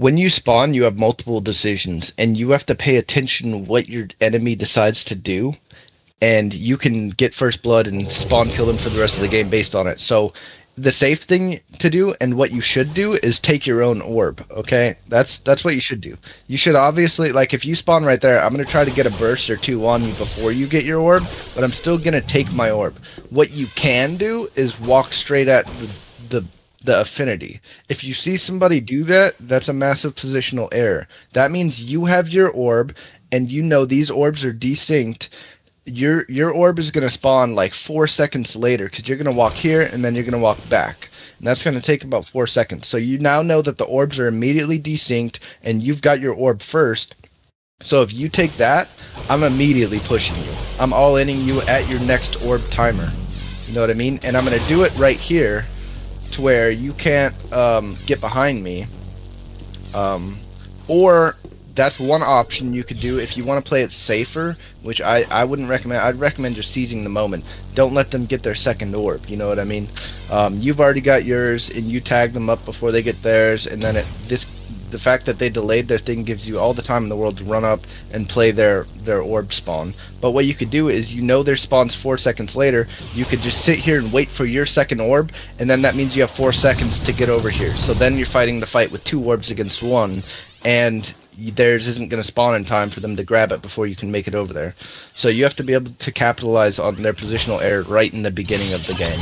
When you spawn, you have multiple decisions, and you have to pay attention what your enemy decides to do, and you can get first blood and spawn kill them for the rest of the game based on it. So the safe thing to do and what you should do is take your own orb, okay? That's what you should do. You should obviously, like, if you spawn right there, I'm going to try to get a burst or two on you before you get your orb, but I'm still going to take my orb. What you can do is walk straight at the the affinity. If you see somebody do that, that's a massive positional error. That means you have your orb and you know these orbs are desynced. Your orb is going to spawn like 4 seconds later because you're going to walk here and then you're going to walk back, and that's going to take about 4 seconds. So you now know that the orbs are immediately desynced and you've got your orb first. So if you take that, I'm immediately pushing you. I'm all inning you at your next orb timer. You know what I mean? And I'm going to do it right here to where you can't get behind me. Or that's one option you could do if you want to play it safer, which I wouldn't recommend. I'd recommend just seizing the moment. Don't let them get their second orb, you know what I mean? You've already got yours, and you tag them up before they get theirs, and then the fact that they delayed their thing gives you all the time in the world to run up and play their orb spawn. But what you could do is, you know their spawn's 4 seconds later, you could just sit here and wait for your second orb, and then that means you have 4 seconds to get over here. So then you're fighting the fight with 2 orbs against 1, and theirs isn't going to spawn in time for them to grab it before you can make it over there. So you have to be able to capitalize on their positional error right in the beginning of the game.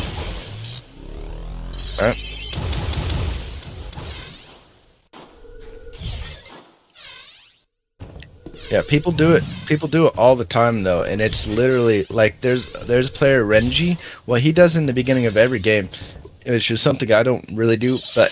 Alright? Yeah, people do it. People do it all the time though, and it's literally like there's a player Renji. What he does in the beginning of every game, it's just something I don't really do, but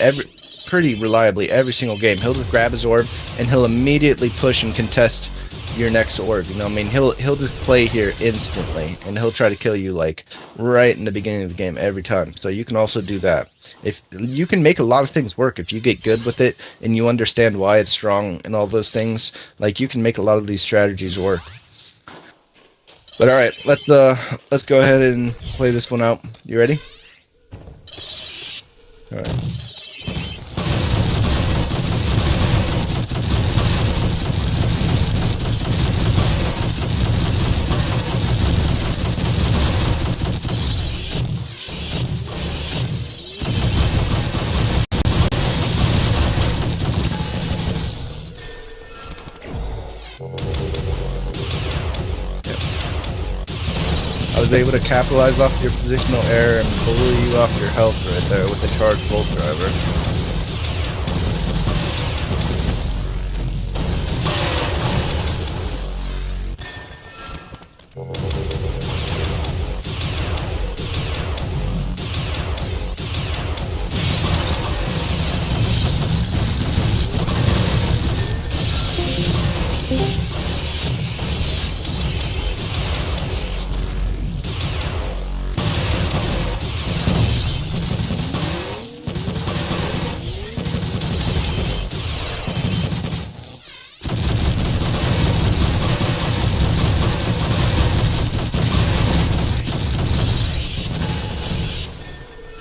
pretty reliably every single game, he'll just grab his orb and he'll immediately push and contest your next orb. You know what I mean? He'll just play here instantly, and he'll try to kill you like right in the beginning of the game every time. So you can also do that. If you can make a lot of things work if you get good with it and you understand why it's strong and all those things, like you can make a lot of these strategies work. But all right, let's go ahead and play this one out. You ready? All right. I was able to capitalize off your positional error and pull you off your health right there with the charged bolt driver.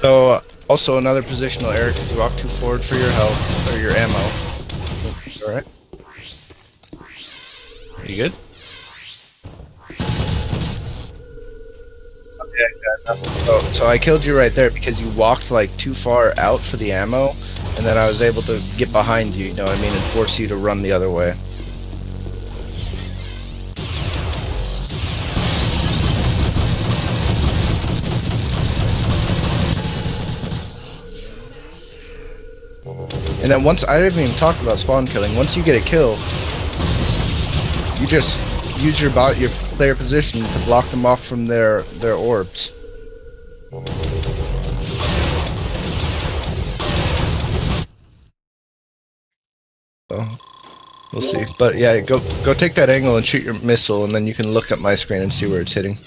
So, also another positional error because you walk too forward for your health, or your ammo. Alright. You good? Okay, so I killed you right there because you walked like too far out for the ammo, and then I was able to get behind you, you know what I mean, and force you to run the other way. And then once, I haven't even talked about spawn killing, once you get a kill, you just use your player position to block them off from their orbs. So, we'll see. But yeah, go take that angle and shoot your missile, and then you can look at my screen and see where it's hitting.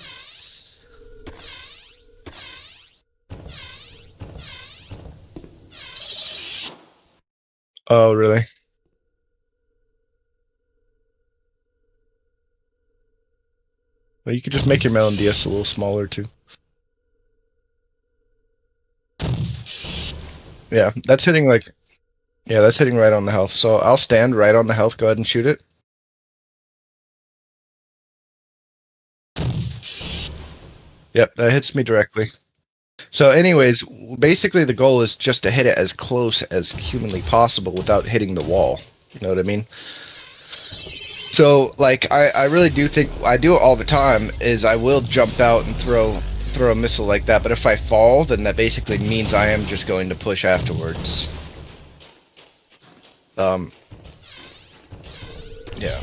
Oh, really? Well, you could just make your melon DS a little smaller too. Yeah, that's hitting like Yeah, that's hitting right on the health. So I'll stand right on the health. Go ahead and shoot it. Yep, that hits me directly. So, anyways, basically the goal is just to hit it as close as humanly possible without hitting the wall. You know what I mean? So, like, I really do think I do it all the time. Is I will jump out and throw a missile like that. But if I fall, then that basically means I am just going to push afterwards. Um, yeah.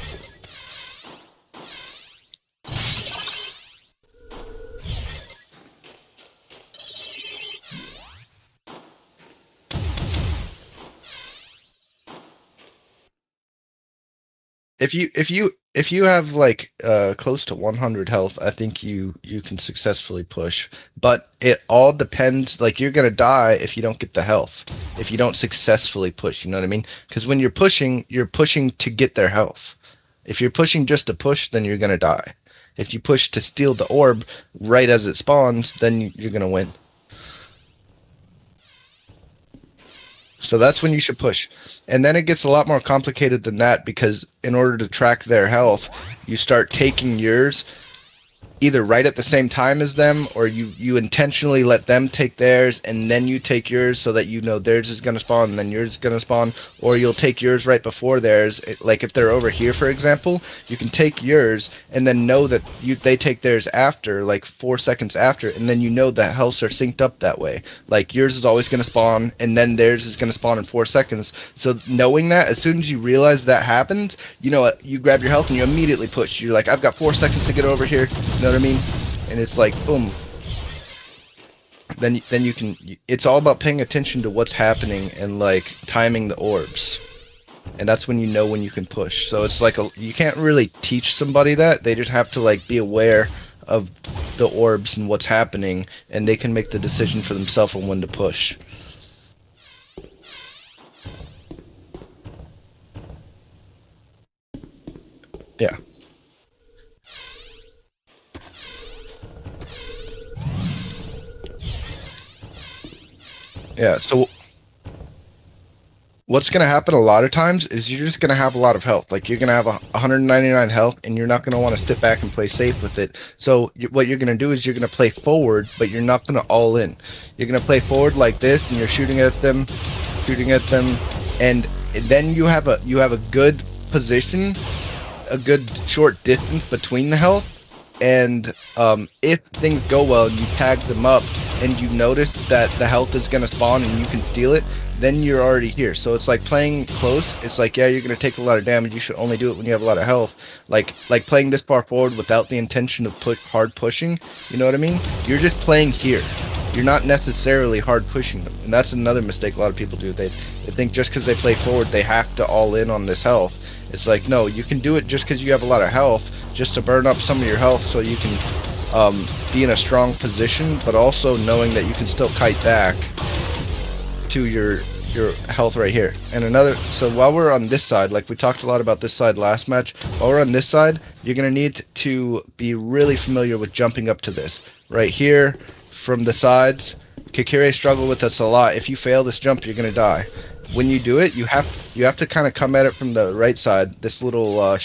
If you have like close to 100 health, I think you can successfully push. But it all depends. Like you're gonna die if you don't get the health. If you don't successfully push, you know what I mean? Because when you're pushing to get their health. If you're pushing just to push, then you're gonna die. If you push to steal the orb right as it spawns, then you're gonna win. So that's when you should push. And then it gets a lot more complicated than that because in order to track their health, you start taking yours either right at the same time as them or you intentionally let them take theirs and then you take yours so that you know theirs is going to spawn and then yours is going to spawn, or you'll take yours right before theirs. Like if they're over here, for example, you can take yours and then know that they take theirs after, like 4 seconds after, and then you know the healths are synced up that way. Like yours is always going to spawn and then theirs is going to spawn in 4 seconds. So knowing that, as soon as you realize that happens, you know what, you grab your health and you immediately push. You're like, I've got 4 seconds to get over here. You know what I mean? And it's like boom. Then you can. It's all about paying attention to what's happening and like timing the orbs, and that's when you know when you can push. So it's like you can't really teach somebody that. They just have to like be aware of the orbs and what's happening, and they can make the decision for themselves on when to push. Yeah. Yeah. So what's going to happen a lot of times is you're just going to have a lot of health. Like you're going to have 199 health and you're not going to want to sit back and play safe with it. So what you're going to do is you're going to play forward, but you're not going to all in. You're going to play forward like this and you're shooting at them, and then you have a good position, a good short distance between the health. And if things go well and you tag them up and you notice that the health is going to spawn and you can steal it, then you're already here. So it's like playing close. It's like, yeah, you're going to take a lot of damage. You should only do it when you have a lot of health. Like playing this far forward without the intention of hard pushing. You know what I mean? You're just playing here. You're not necessarily hard pushing them. And that's another mistake a lot of people do. They think just because they play forward, they have to all in on this health. It's like, no, you can do it just because you have a lot of health, just to burn up some of your health so you can be in a strong position, but also knowing that you can still kite back to your health right here. And so while we're on this side, like we talked a lot about this side last match, while we're on this side, you're going to need to be really familiar with jumping up to this. Right here, from the sides, Kikire struggled with us a lot. If you fail this jump, you're going to die. When you do it, you have to kind of come at it from the right side, this little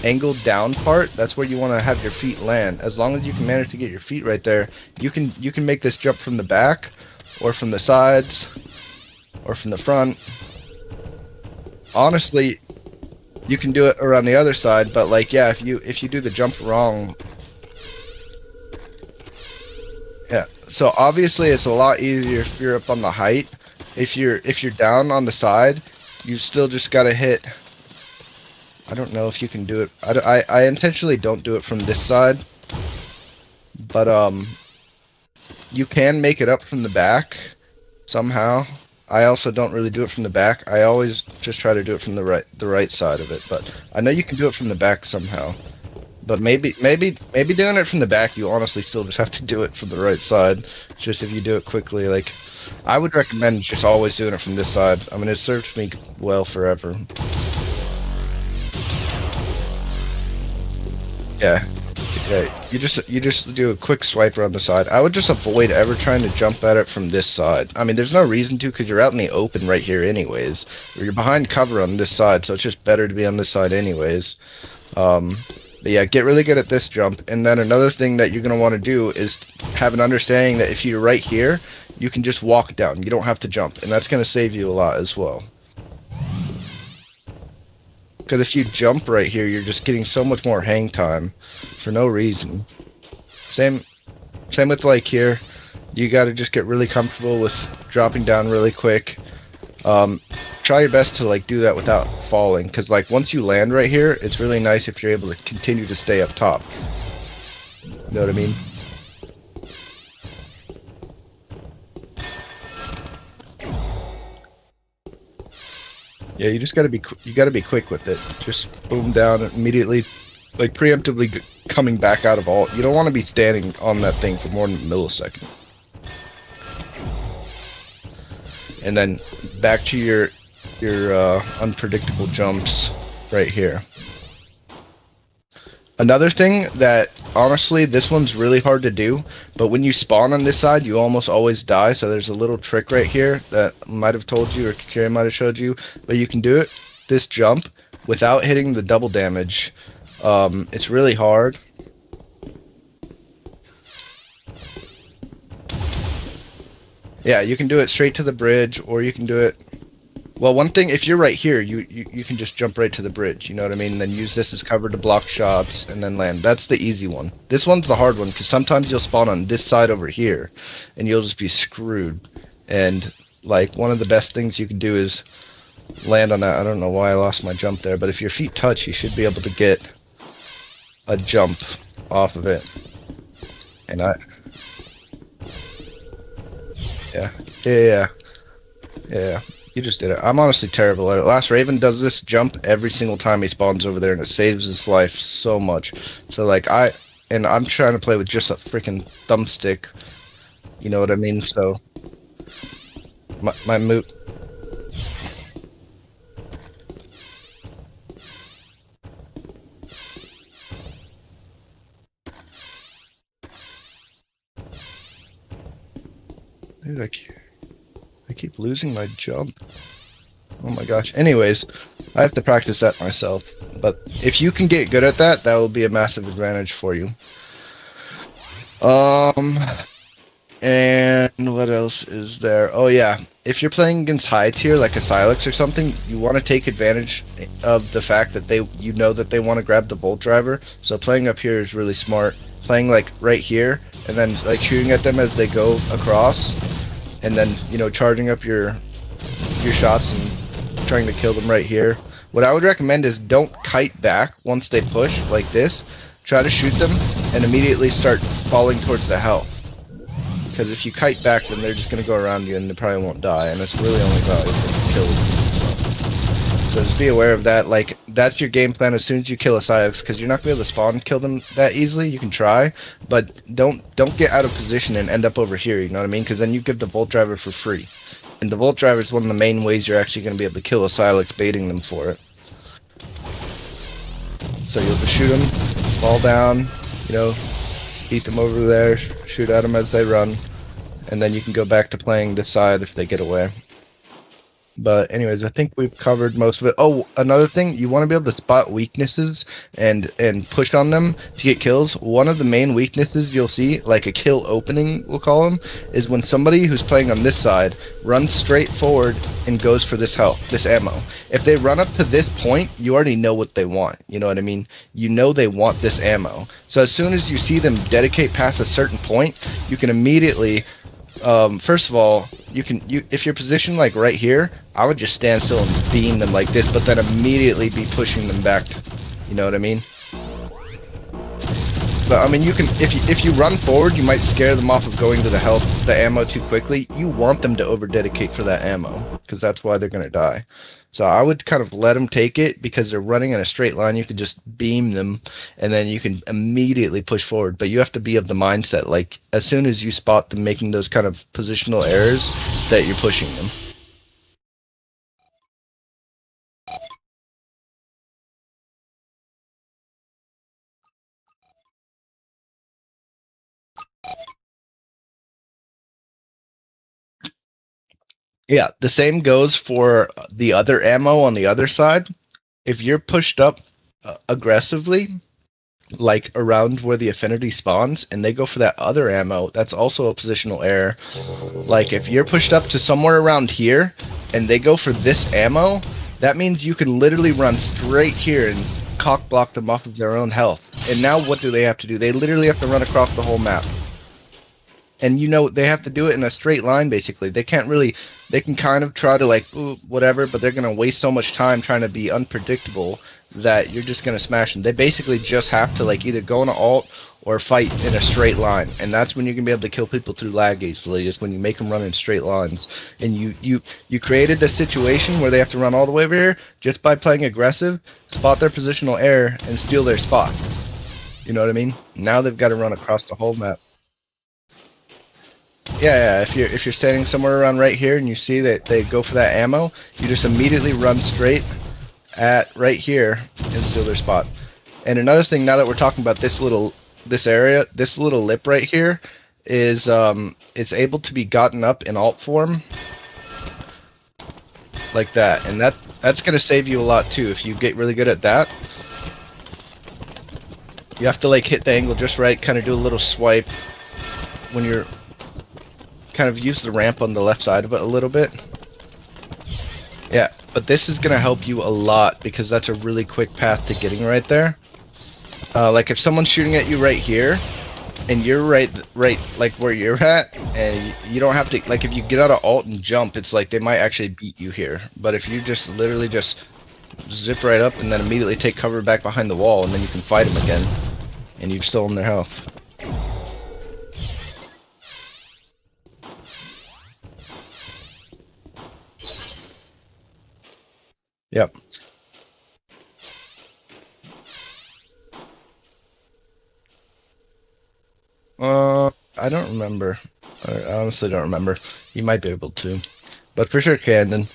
angled down part. That's where you want to have your feet land. As long as you can manage to get your feet right there, you can make this jump from the back or from the sides or from the front. Honestly, you can do it around the other side, but like, yeah, if you do the jump wrong, yeah. So obviously it's a lot easier if you're up on the height. If you're down on the side, you still just gotta hit. I don't know if you can do it. I intentionally don't do it from this side, but you can make it up from the back somehow. I also don't really do it from the back. I always just try to do it from the right side of it. But I know you can do it from the back somehow. But maybe doing it from the back, you honestly still just have to do it from the right side. Just if you do it quickly, like I would recommend just always doing it from this side. I mean, it served me well forever. Yeah, Yeah, you just do a quick swipe around the side. I would just avoid ever trying to jump at it from this side. I mean, there's no reason to because you're out in the open right here anyways. Or you're behind cover on this side, so it's just better to be on this side anyways. Um, but yeah, get really good at this jump. And then another thing that you're going to want to do is have an understanding that if you're right here, you can just walk down. You don't have to jump. And that's going to save you a lot as well. Because if you jump right here, you're just getting so much more hang time for no reason. Same with like here. You got to just get really comfortable with dropping down really quick. Try your best to like do that without falling, because like once you land right here, it's really nice if you're able to continue to stay up top. You know what I mean? Yeah, you just gotta be quick with it. Just boom down immediately, like preemptively coming back out of ult. You don't want to be standing on that thing for more than a millisecond. And then back to your unpredictable jumps right here. Another thing that, honestly, this one's really hard to do, but when you spawn on this side, you almost always die, so there's a little trick right here that I might have told you, or Kikiri might have showed you, but you can do it, this jump, without hitting the double damage. It's really hard. Yeah, you can do it straight to the bridge, or you can do it... Well, one thing, if you're right here, you can just jump right to the bridge, you know what I mean? And then use this as cover to block shots, and then land. That's the easy one. This one's the hard one, because sometimes you'll spawn on this side over here, and you'll just be screwed. And, like, one of the best things you can do is land on that. I don't know why I lost my jump there, but if your feet touch, you should be able to get a jump off of it. And yeah, yeah, yeah. You just did it. I'm honestly terrible at it. Last Raven does this jump every single time he spawns over there, and it saves his life so much. So, like, I'm trying to play with just a freaking thumbstick. You know what I mean? So, my move... Dude, I keep losing my jump. Oh my gosh. Anyways, I have to practice that myself. But if you can get good at that, that will be a massive advantage for you. And what else is there? Oh yeah, if you're playing against high tier like a Silex or something, you want to take advantage of the fact that you know that they want to grab the Volt Driver. So playing up here is really smart. Playing like right here, and then like shooting at them as they go across, and then charging up your shots and trying to kill them right here. What I would recommend is don't kite back once they push like this. Try to shoot them and immediately start falling towards the health. Because if you kite back, then they're just going to go around you and they probably won't die, and it's really only valuable to kill them. So just be aware of that. Like, that's your game plan as soon as you kill a Syx, because you're not going to be able to spawn and kill them that easily. You can try, but don't get out of position and end up over here, you know what I mean? Because then you give the Volt Driver for free. And the Volt Driver is one of the main ways you're actually going to be able to kill a Syx, baiting them for it. So you'll just shoot them, fall down, beat them over there, shoot at them as they run, and then you can go back to playing this side if they get away. But anyways, I think we've covered most of it. Oh, another thing, you want to be able to spot weaknesses and push on them to get kills. One of the main weaknesses you'll see, like a kill opening, we'll call them, is when somebody who's playing on this side runs straight forward and goes for this health, this ammo. If they run up to this point, you already know what they want. You know what I mean? You know they want this ammo. So as soon as you see them dedicate past a certain point, you can immediately... first of all, if you're positioned like right here, I would just stand still and beam them like this, but then immediately be pushing them back. You know what I mean? But I mean, you can if you run forward, you might scare them off of going to the ammo too quickly. You want them to over dedicate for that ammo, because that's why they're gonna die. So I would kind of let them take it, because they're running in a straight line. You can just beam them, and then you can immediately push forward. But you have to be of the mindset, like, as soon as you spot them making those kind of positional errors, that you're pushing them. Yeah, the same goes for the other ammo on the other side. If you're pushed up aggressively, like around where the affinity spawns, and they go for that other ammo, that's also a positional error. Like if you're pushed up to somewhere around here, and they go for this ammo, that means you can literally run straight here and cock block them off of their own health. And now what do they have to do? They literally have to run across the whole map. And you know, they have to do it in a straight line basically. They can't really, they can kind of try to like, ooh, whatever, but they're going to waste so much time trying to be unpredictable that you're just going to smash them. They basically just have to like either go in an alt or fight in a straight line. And that's when you're going to be able to kill people through lag easily, is when you make them run in straight lines. And you created this situation where they have to run all the way over here just by playing aggressive, spot their positional error, and steal their spot. You know what I mean? Now they've got to run across the whole map. Yeah, if you're standing somewhere around right here and you see that they go for that ammo, you just immediately run straight at right here and steal their spot. And another thing, now that we're talking about this little lip right here is it's able to be gotten up in alt form like that, and that's gonna save you a lot too if you get really good at that. You have to like hit the angle just right, kind of do a little swipe when you're kind of use the ramp on the left side of it a little bit. Yeah, but this is gonna help you a lot because that's a really quick path to getting right there. Like if someone's shooting at you right here, and you're right like where you're at, and you don't have to, like if you get out of alt and jump, it's like they might actually beat you here. But if you just literally just zip right up and then immediately take cover back behind the wall, and then you can fight them again, and you've stolen their health. Yep. I don't remember. I honestly don't remember. You might be able to, but for sure, Camden.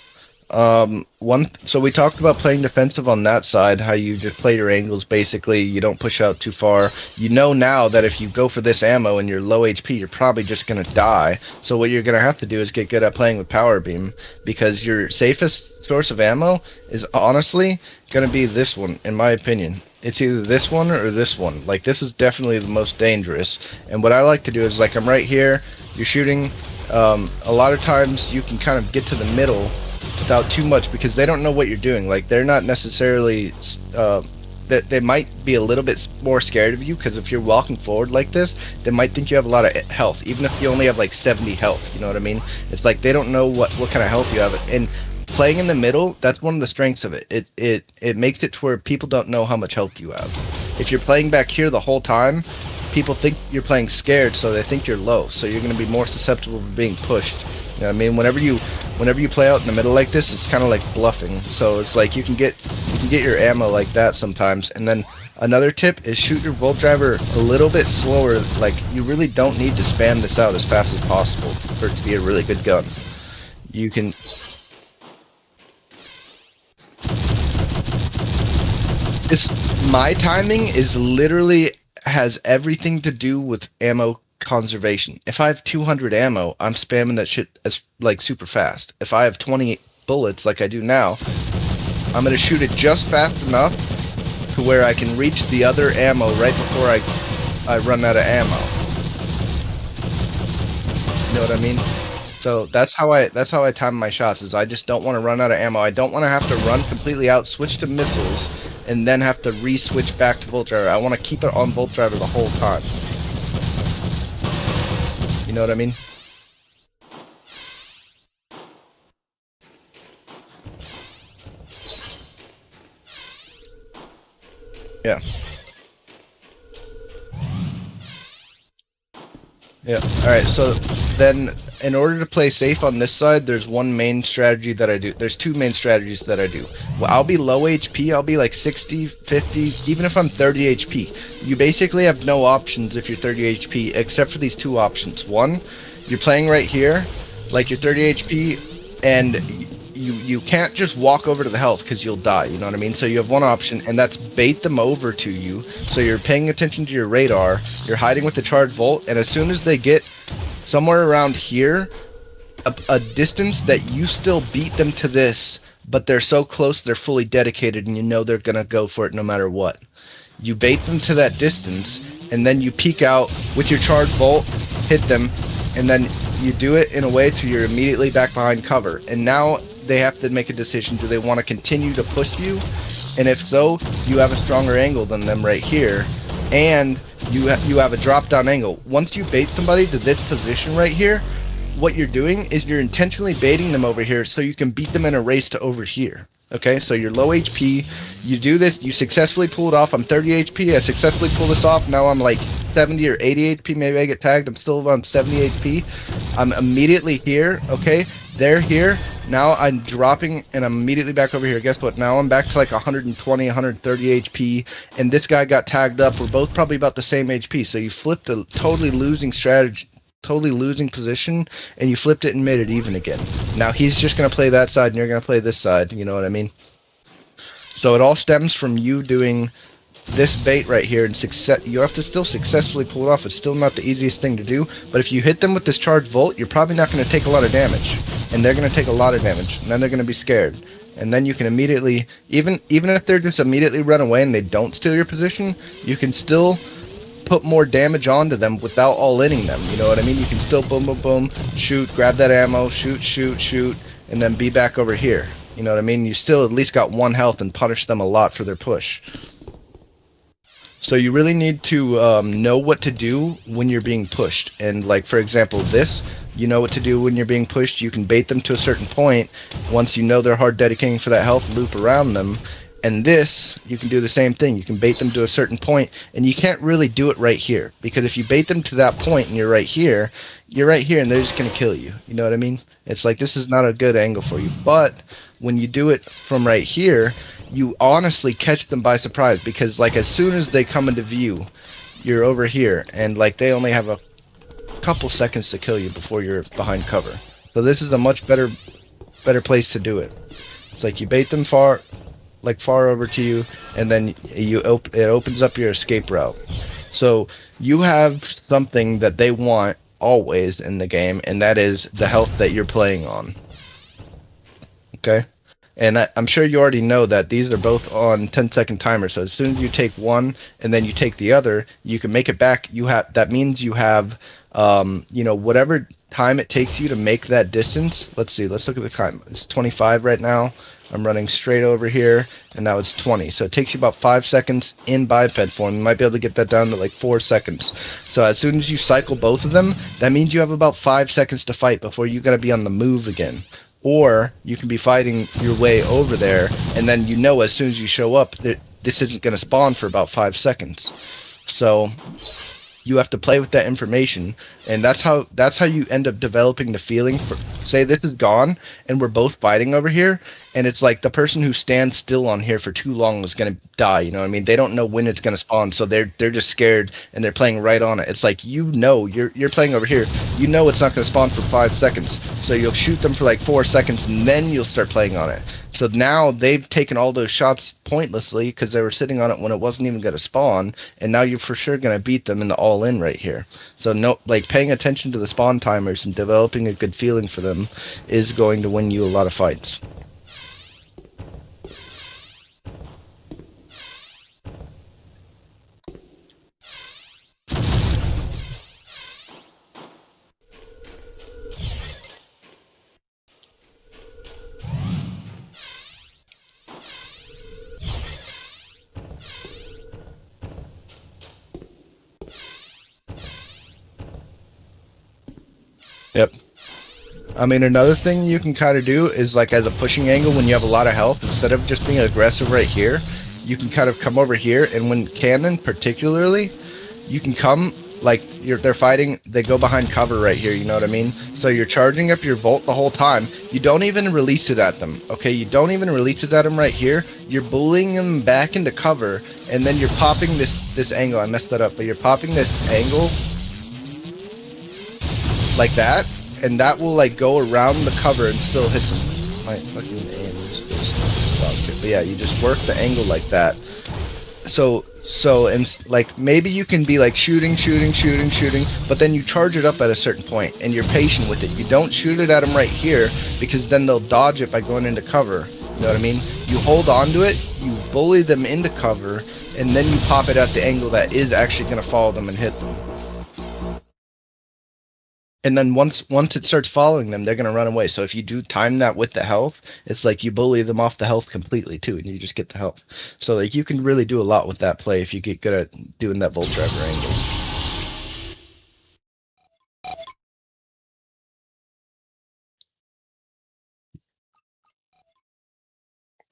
So we talked about playing defensive on that side, how you just play your angles basically, you don't push out too far. You know now that if you go for this ammo and you're low HP, you're probably just going to die. So what you're going to have to do is get good at playing with power beam, because your safest source of ammo is honestly going to be this one, in my opinion. It's either this one or this one. Like, this is definitely the most dangerous. And what I like to do is, like, I'm right here, you're shooting. A lot of times you can kind of get to the middle without too much, because they don't know what you're doing. Like, they're not necessarily they might be a little bit more scared of you, because if you're walking forward like this, they might think you have a lot of health, even if you only have like 70 health. You know what I mean? It's like they don't know what kind of health you have. And playing in the middle, that's one of the strengths of it. It makes it to where people don't know how much health you have. If you're playing back here the whole time, people think you're playing scared, so they think you're low, so you're going to be more susceptible to being pushed. You know what I mean? Whenever you play out in the middle like this, it's kind of like bluffing. So it's like you can get your ammo like that sometimes. And then another tip is shoot your Volt Driver a little bit slower. Like, you really don't need to spam this out as fast as possible for it to be a really good gun. You can... My timing is literally has everything to do with ammo conservation. If I have 200 ammo, I'm spamming that shit as like super fast. If I have 20 bullets like I do now, I'm gonna shoot it just fast enough to where I can reach the other ammo right before I run out of ammo. You know what I mean? So that's how I time my shots, is I just don't want to run out of ammo. I don't want to have to run completely out, switch to missiles, and then have to re-switch back to Volt Driver. I want to keep it on Volt Driver the whole time. You know what I mean? Yeah. Yeah. Alright, so then in order to play safe on this side, there's one main strategy that I do. There's two main strategies that I do. Well, I'll be low HP, I'll be like 60, 50, even if I'm 30 HP. You basically have no options if you're 30 HP, except for these two options. One, you're playing right here, like you're 30 HP, and you can't just walk over to the health because you'll die, you know what I mean? So you have one option, and that's bait them over to you. So you're paying attention to your radar, you're hiding with the charged Volt, and as soon as they get somewhere around here, a distance that you still beat them to this, but they're so close they're fully dedicated and you know they're gonna go for it no matter what. You bait them to that distance, and then you peek out with your charge bolt, hit them, and then you do it in a way to you're immediately back behind cover. And now they have to make a decision: do they want to continue to push you? And if so, you have a stronger angle than them right here, and you have a drop down angle. Once you bait somebody to this position right here, what you're doing is you're intentionally baiting them over here so you can beat them in a race to over here. Okay, so you're low HP, you do this, you successfully pull it off. I'm 30 HP, I successfully pull this off. Now I'm like 70 or 80 HP, maybe I get tagged, I'm still around 70 HP. I'm immediately here, okay, they're here. Now I'm dropping and I'm immediately back over here. Guess what? Now I'm back to like 120, 130 HP, and this guy got tagged up. We're both probably about the same HP, so you flipped a totally losing strategy, totally losing position, and you flipped it and made it even again. Now he's just going to play that side and you're going to play this side, you know what I mean? So it all stems from you doing this bait right here, and you have to still successfully pull it off. It's still not the easiest thing to do, but if you hit them with this charge volt, you're probably not going to take a lot of damage, and they're going to take a lot of damage, and then they're going to be scared. And then you can immediately, even if they're just immediately run away and they don't steal your position, you can still put more damage onto them without all-inning them, you know what I mean? You can still boom, boom, boom, shoot, grab that ammo, shoot, shoot, shoot, and then be back over here. You know what I mean? You still at least got 1 health and punish them a lot for their push. So you really need to know what to do when you're being pushed. And like, for example, this, you know what to do when you're being pushed. You can bait them to a certain point. Once you know they're hard dedicating for that health, loop around them. And this, you can do the same thing. You can bait them to a certain point, and you can't really do it right here. Because if you bait them to that point and you're right here, and they're just going to kill you. You know what I mean? It's like, this is not a good angle for you. But when you do it from right here, you honestly catch them by surprise. Because like, as soon as they come into view, you're over here. And like, they only have a couple seconds to kill you before you're behind cover. So this is a much better place to do it. It's like you bait them far over to you, and then it opens up your escape route. So you have something that they want always in the game, and that is the health that you're playing on. Okay? And I'm sure you already know that these are both on 10-second timers. So as soon as you take one and then you take the other, you can make it back. That means you have whatever time it takes you to make that distance. Let's see. Let's look at the time. It's 25 right now. I'm running straight over here, and now it's 20. So it takes you about 5 seconds in biped form. You might be able to get that down to like 4 seconds. So as soon as you cycle both of them, that means you have about 5 seconds to fight before you got to be on the move again. Or you can be fighting your way over there, and then you know as soon as you show up that this isn't going to spawn for about 5 seconds. So you have to play with that information, and that's how you end up developing the feeling for, say this is gone and we're both fighting over here, and it's like the person who stands still on here for too long is going to die, you know what I mean? They don't know when it's going to spawn, so they're just scared and they're playing right on it. It's like, you know, you're playing over here, you know it's not going to spawn for 5 seconds, so you'll shoot them for like 4 seconds and then you'll start playing on it. So now they've taken all those shots pointlessly because they were sitting on it when it wasn't even going to spawn, and now you're for sure going to beat them in the all-in right here. So no, like, paying attention to the spawn timers and developing a good feeling for them is going to win you a lot of fights. Yep. I mean, another thing you can kind of do is, like, as a pushing angle when you have a lot of health, instead of just being aggressive right here, you can kind of come over here, and when cannon particularly, you can come, like, they're fighting, they go behind cover right here, you know what I mean? So you're charging up your volt the whole time. You don't even release it at them, okay? You don't even release it at them right here. You're bullying them back into cover, and then you're popping this angle. I messed that up, but you're popping this angle like that, and that will like go around the cover and still hit them. My fucking aim is just, but yeah, you just work the angle like that, And like maybe you can be like shooting, but then you charge it up at a certain point and you're patient with it. You don't shoot it at them right here because then they'll dodge it by going into cover. You know what I mean? You hold on to it, you bully them into cover, and then you pop it at the angle that is actually going to follow them and hit them. And then once it starts following them, they're gonna run away. So if you do time that with the health, it's like you bully them off the health completely too, and you just get the health. So like you can really do a lot with that play if you get good at doing that Volt Driver angle.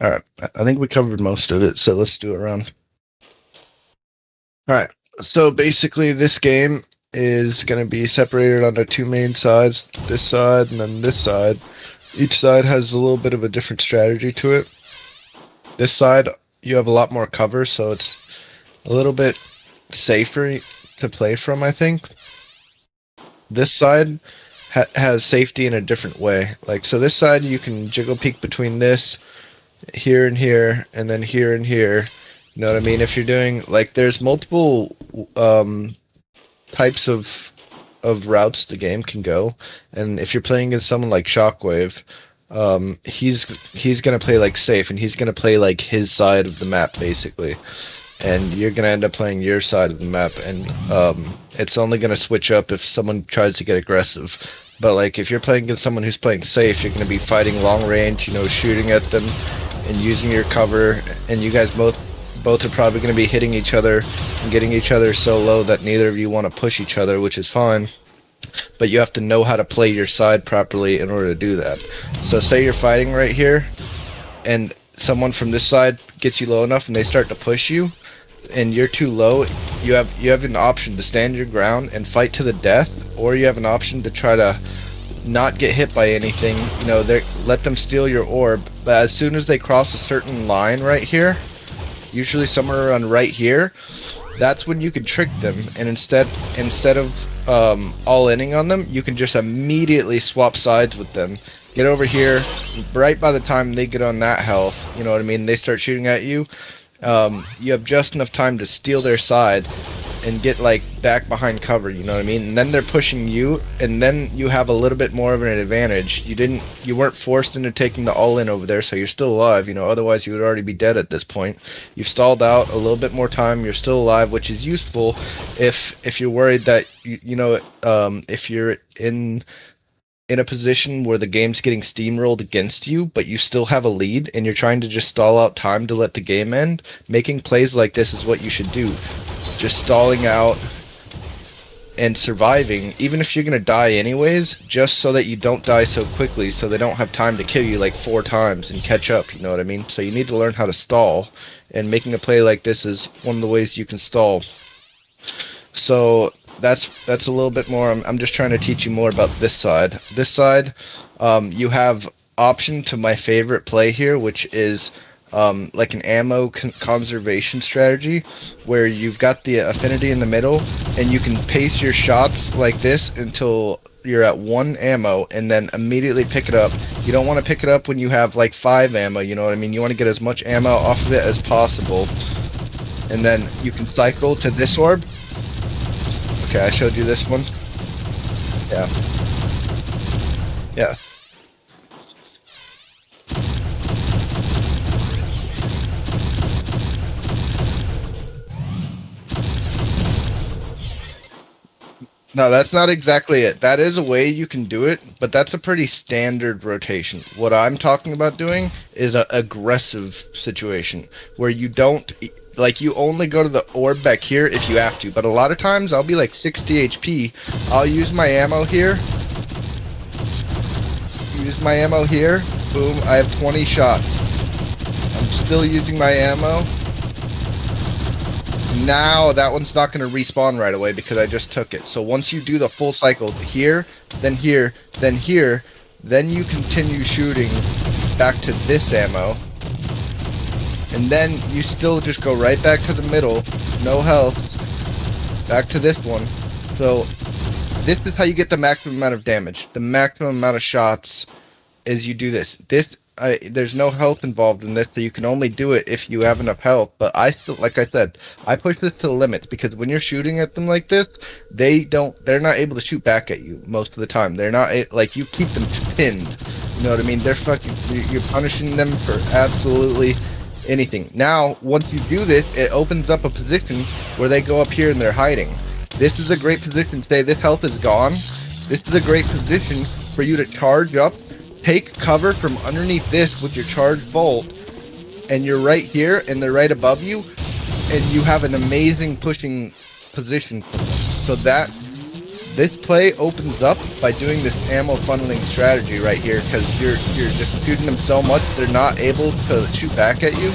All right, I think we covered most of it, so let's do it around. All right, so basically this game is going to be separated onto two main sides, this side and then this side. Each side has a little bit of a different strategy to it. This side, you have a lot more cover, so it's a little bit safer to play from, I think. This side has safety in a different way. Like, so this side, you can jiggle peek between this, here and here, and then here and here. You know what I mean? If you're doing, like, there's multiple types of routes the game can go, and if you're playing against someone like Shockwave, he's gonna play like safe, and he's gonna play like his side of the map basically, and you're gonna end up playing your side of the map, and it's only gonna switch up if someone tries to get aggressive. But like if you're playing against someone who's playing safe, you're gonna be fighting long range, you know, shooting at them and using your cover, and you guys both are probably going to be hitting each other and getting each other so low that neither of you want to push each other, which is fine. But you have to know how to play your side properly in order to do that. So say you're fighting right here, and someone from this side gets you low enough and they start to push you, and you're too low, you have an option to stand your ground and fight to the death, or you have an option to try to not get hit by anything. You know, let them steal your orb, but as soon as they cross a certain line right here, usually somewhere around right here, that's when you can trick them, and instead of all-inning on them, you can just immediately swap sides with them. Get over here, right by the time they get on that health, you know what I mean, they start shooting at you, you have just enough time to steal their side and get like back behind cover, you know what I mean? And then they're pushing you, and then you have a little bit more of an advantage. You weren't forced into taking the all-in over there, so you're still alive, you know, otherwise you would already be dead at this point. You've stalled out a little bit more time, you're still alive, which is useful if you're worried that if you're in a position where the game's getting steamrolled against you, but you still have a lead and you're trying to just stall out time to let the game end. Making plays like this is what you should do. Just stalling out and surviving, even if you're gonna die anyways, just so that you don't die so quickly, so they don't have time to kill you like 4 times and catch up, you know what I mean? So you need to learn how to stall, and making a play like this is one of the ways you can stall. So that's a little bit more. I'm just trying to teach you more about this side. This side, you have option to my favorite play here, which is like an ammo conservation strategy, where you've got the affinity in the middle, and you can pace your shots like this until you're at 1 ammo, and then immediately pick it up. You don't want to pick it up when you have like 5 ammo, you know what I mean? You want to get as much ammo off of it as possible, and then you can cycle to this orb. Okay, I showed you this one. Yeah. Yeah. No, that's not exactly it. That is a way you can do it, but that's a pretty standard rotation. What I'm talking about doing is an aggressive situation where you don't, like, you only go to the orb back here if you have to, but a lot of times I'll be like 60 HP. I'll use my ammo here. Use my ammo here. Boom, I have 20 shots. I'm still using my ammo. Now that one's not going to respawn right away because I just took it. So once you do the full cycle here, then here, then here, then you continue shooting back to this ammo. And then you still just go right back to the middle, no health, back to this one. So this is how you get the maximum amount of damage. The maximum amount of shots is you do this. there's no health involved in this, so you can only do it if you have enough health. But I still, like I said, I push this to the limits because when you're shooting at them like this, they're not able to shoot back at you most of the time. They're not like you keep them pinned. You know what I mean? They're fucking. You're punishing them for absolutely anything. Now, once you do this, it opens up a position where they go up here and they're hiding. This is a great position. Say this health is gone. This is a great position for you to charge up, take cover from underneath this with your charged bolt, and you're right here and they're right above you, and you have an amazing pushing position. So that this play opens up by doing this ammo funneling strategy right here, because you're just shooting them so much they're not able to shoot back at you,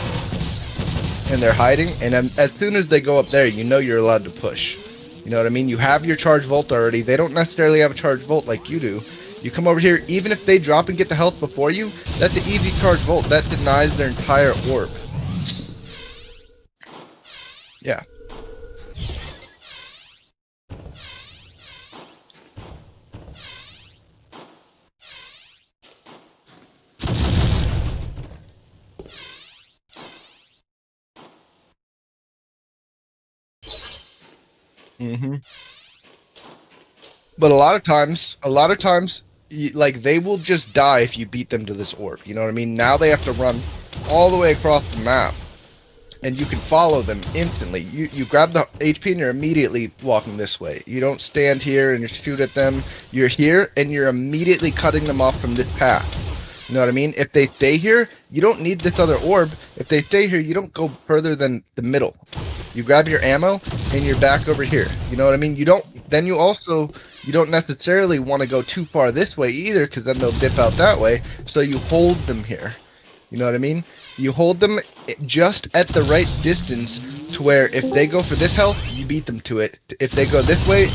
and they're hiding. And as soon as they go up there, you know you're allowed to push. You know what I mean? You have your charged volt already. They don't necessarily have a charged volt like you do. You come over here, even if they drop and get the health before you, that's an easy charged volt. That denies their entire orb. Yeah. Mm-hmm. But a lot of times, like they will just die if you beat them to this orb. You know what I mean? Now they have to run all the way across the map, and you can follow them instantly. You grab the HP and you're immediately walking this way. You don't stand here and you shoot at them. You're here and you're immediately cutting them off from this path. You know what I mean? If they stay here, you don't need this other orb. If they stay here, you don't go further than the middle. You grab your ammo and you're back over here. You know what I mean? You don't necessarily want to go too far this way either, because then they'll dip out that way. So you hold them here. You know what I mean? You hold them just at the right distance to where if they go for this health, you beat them to it. If they go this way,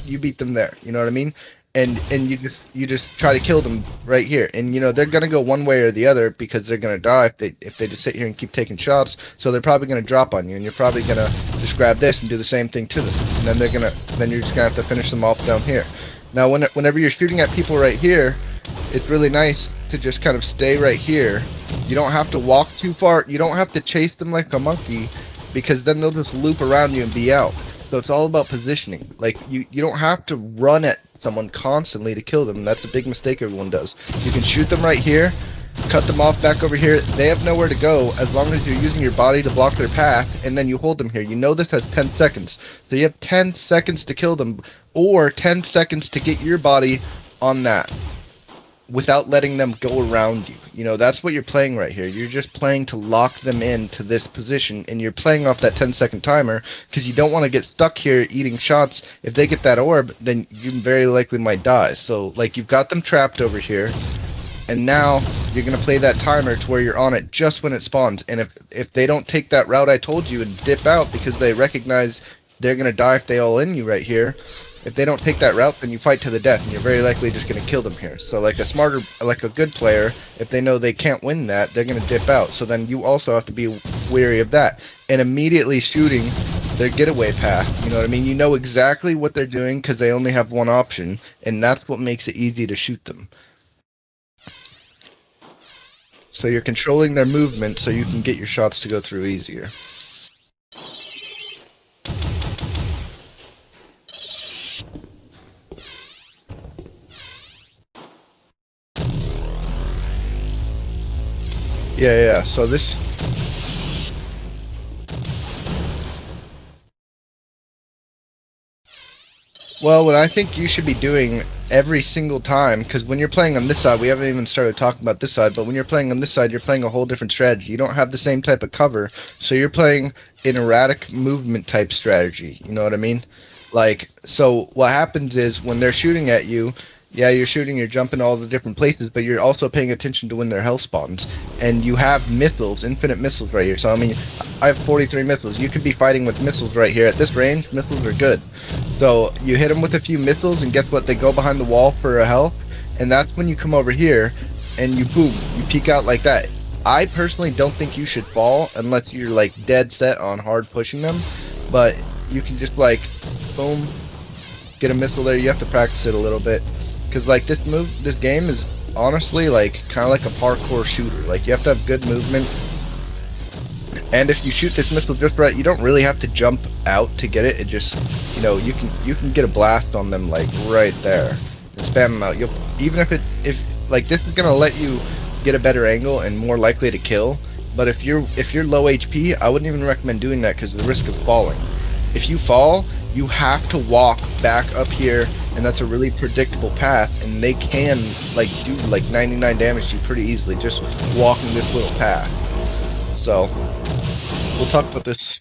you beat them there. You know what I mean? And you just try to kill them right here. And you know they're gonna go one way or the other because they're gonna die if they just sit here and keep taking shots. So they're probably gonna drop on you, and you're probably gonna just grab this and do the same thing to them. And then you're just gonna have to finish them off down here. Now whenever you're shooting at people right here, it's really nice to just kind of stay right here. You don't have to walk too far. You don't have to chase them like a monkey, because then they'll just loop around you and be out. So it's all about positioning. Like you don't have to run at someone constantly to kill them. That's a big mistake everyone does. You can shoot them right here, cut them off back over here. They have nowhere to go as long as you're using your body to block their path, and then you hold them here. You know this has 10 seconds. So you have 10 seconds to kill them, or 10 seconds to get your body on that without letting them go around you. You know, that's what you're playing right here. You're just playing to lock them into this position, and you're playing off that 10-second timer because you don't want to get stuck here eating shots. If they get that orb, then you very likely might die. So, like, you've got them trapped over here, and now you're going to play that timer to where you're on it just when it spawns. And if they don't take that route I told you and dip out because they recognize they're going to die if they all in you right here, if they don't take that route, then you fight to the death, and you're very likely just going to kill them here. So like a good player, if they know they can't win that, they're going to dip out. So then you also have to be wary of that. And immediately shooting their getaway path. You know what I mean? You know exactly what they're doing because they only have one option, and that's what makes it easy to shoot them. So you're controlling their movement so you can get your shots to go through easier. Yeah, so this... Well, what I think you should be doing every single time, because when you're playing on this side, we haven't even started talking about this side, but when you're playing on this side, you're playing a whole different strategy. You don't have the same type of cover, so you're playing an erratic movement type strategy. You know what I mean? Like, so what happens is when they're shooting at you, yeah, you're shooting, you're jumping all the different places, but you're also paying attention to when their health spawns. And you have missiles, infinite missiles right here. So, I mean, I have 43 missiles. You could be fighting with missiles right here. At this range, missiles are good. So, you hit them with a few missiles, and guess what? They go behind the wall for a health. And that's when you come over here, and you boom, you peek out like that. I personally don't think you should fall unless you're, like, dead set on hard pushing them. But you can just, like, boom, get a missile there. You have to practice it a little bit. Because, like, this game is honestly like kind of like a parkour shooter. Like you have to have good movement, and if you shoot this missile just right, you don't really have to jump out to get it. It just, you know, you can get a blast on them like right there and spam them out. You'll, even if like this is gonna let you get a better angle and more likely to kill. But if you're low HP, I wouldn't even recommend doing that because of the risk of falling. If you fall, you have to walk back up here, and that's a really predictable path, and they can like do like 99 damage to you pretty easily just walking this little path. So we'll talk about this